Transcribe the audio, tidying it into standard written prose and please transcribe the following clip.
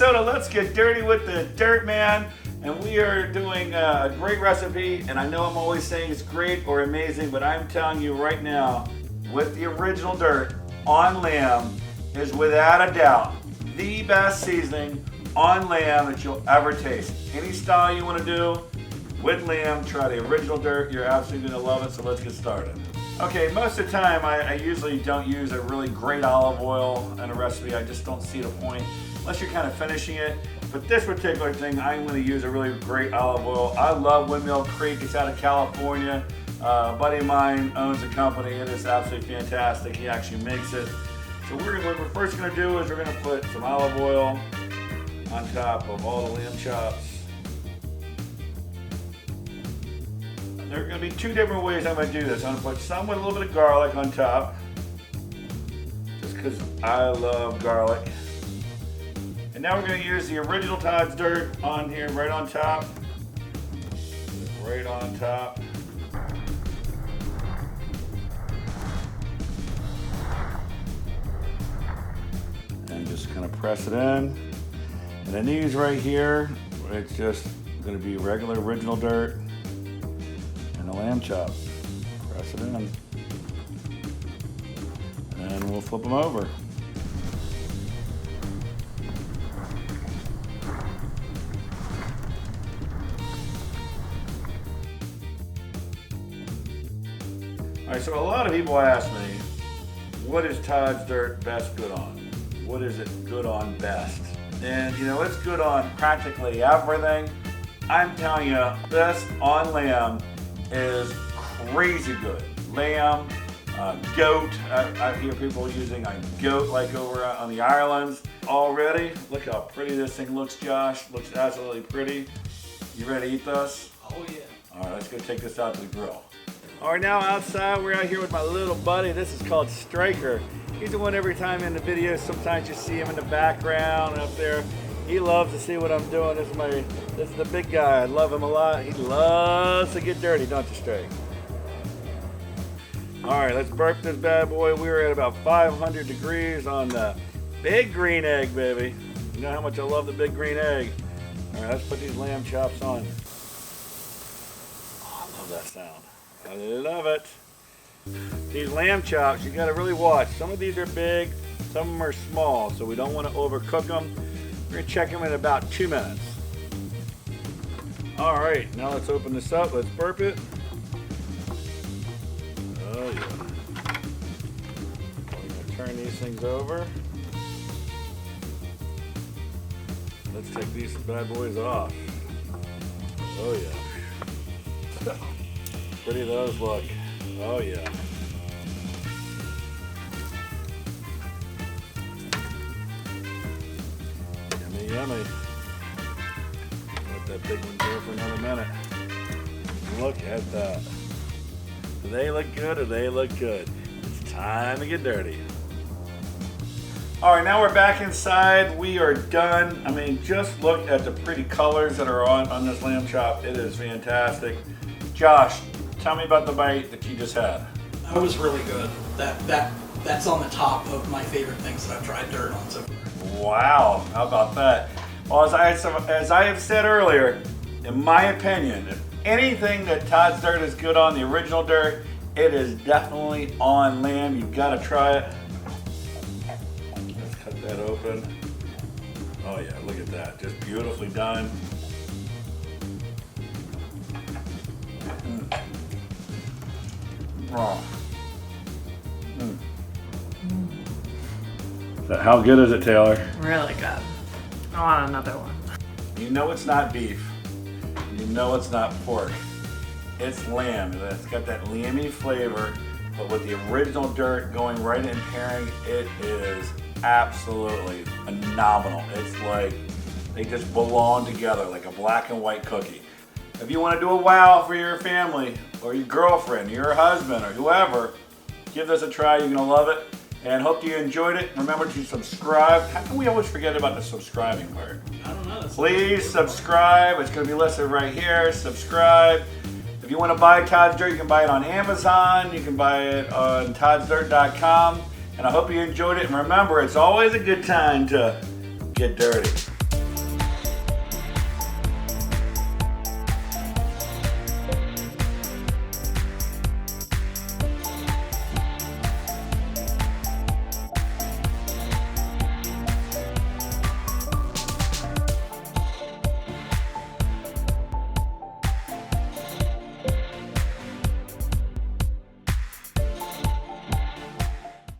Minnesota. Let's get dirty with the dirt, man. And we are doing a great recipe. And I know I'm always saying it's great or amazing, but I'm telling you right now, with the original dirt on lamb is without a doubt the best seasoning on lamb that you'll ever taste. Any style you want to do with lamb, try the original dirt. You're absolutely going to love it. So let's get started. Okay, most of the time I usually don't use a really great olive oil in a recipe. I just don't see the point unless you're kind of finishing it. But this particular thing, I'm going to use a really great olive oil. I love Windmill Creek. It's out of California. A buddy of mine owns a company. It is absolutely fantastic. He actually makes it. So what we're first going to do is we're going to put some olive oil on top of all the lamb chops. There are going to be two different ways I'm going to do this. I'm going to put some with a little bit of garlic on top, just because I love garlic. And now we're going to use the original Todd's dirt on here, right on top. Right on top. And just kind of press it in. And then these right here, it's just going to be regular original dirt. And a lamb chop. Press it in. And we'll flip them over. All right, so a lot of people ask me, what is Todd's dirt best good on? What is it good on best? And you know, it's good on practically everything. I'm telling you, best on lamb is crazy good. Lamb, goat. I hear people using a goat like over on the islands already. Look how pretty this thing looks, Josh. Looks absolutely pretty. You ready to eat this? Oh yeah. All right, let's go take this out to the grill. All right, now outside, we're out here with my little buddy. This is called Striker. He's the one every time in the video. Sometimes you see him in the background up there. He loves to see what I'm doing. This is the big guy. I love him a lot. He loves to get dirty, don't you, Strike? All right, let's burp this bad boy. We were at about 500 degrees on the big green egg, baby. You know how much I love the big green egg. All right, let's put these lamb chops on. Oh, I love that sound. I love it. These lamb chops, you gotta really watch. Some of these are big, some of them are small, so we don't want to overcook them. We're gonna check them in about 2 minutes. All right, now let's open this up. Let's burp it. Oh yeah. We're gonna turn these things over. Let's take these bad boys off. Oh yeah. Pretty those look. Oh yeah. Yummy, yummy. Let that big one go for another minute. Look at that. Do they look good or they look good? It's time to get dirty. All right, now we're back inside. We are done. I mean, just look at the pretty colors that are on this lamb chop. It is fantastic. Josh, tell me about the bite that you just had. That was really good. That's on the top of my favorite things that I've tried dirt on so far. Wow, how about that? Well, as I have said earlier, in my opinion, if anything that Todd's dirt is good on, the original dirt, it is definitely on lamb. You've got to try it. Let's cut that open. Oh yeah, look at that, just beautifully done. Oh. How good is it, Taylor? Really good. I want another one. You know it's not beef. You know it's not pork. It's lamb. It's got that lamby flavor, but with the original dirt going right in pairing, it is absolutely phenomenal. It's like they just belong together like a black and white cookie. If you want to do a wow for your family or your girlfriend, your husband, or whoever, give this a try. You're going to love it. And hope you enjoyed it. Remember to subscribe. How can we always forget about the subscribing part? I don't know. Please subscribe. It's going to be listed right here. Subscribe. If you want to buy Todd's Dirt, you can buy it on Amazon. You can buy it on toddsdirt.com. And I hope you enjoyed it. And remember, it's always a good time to get dirty.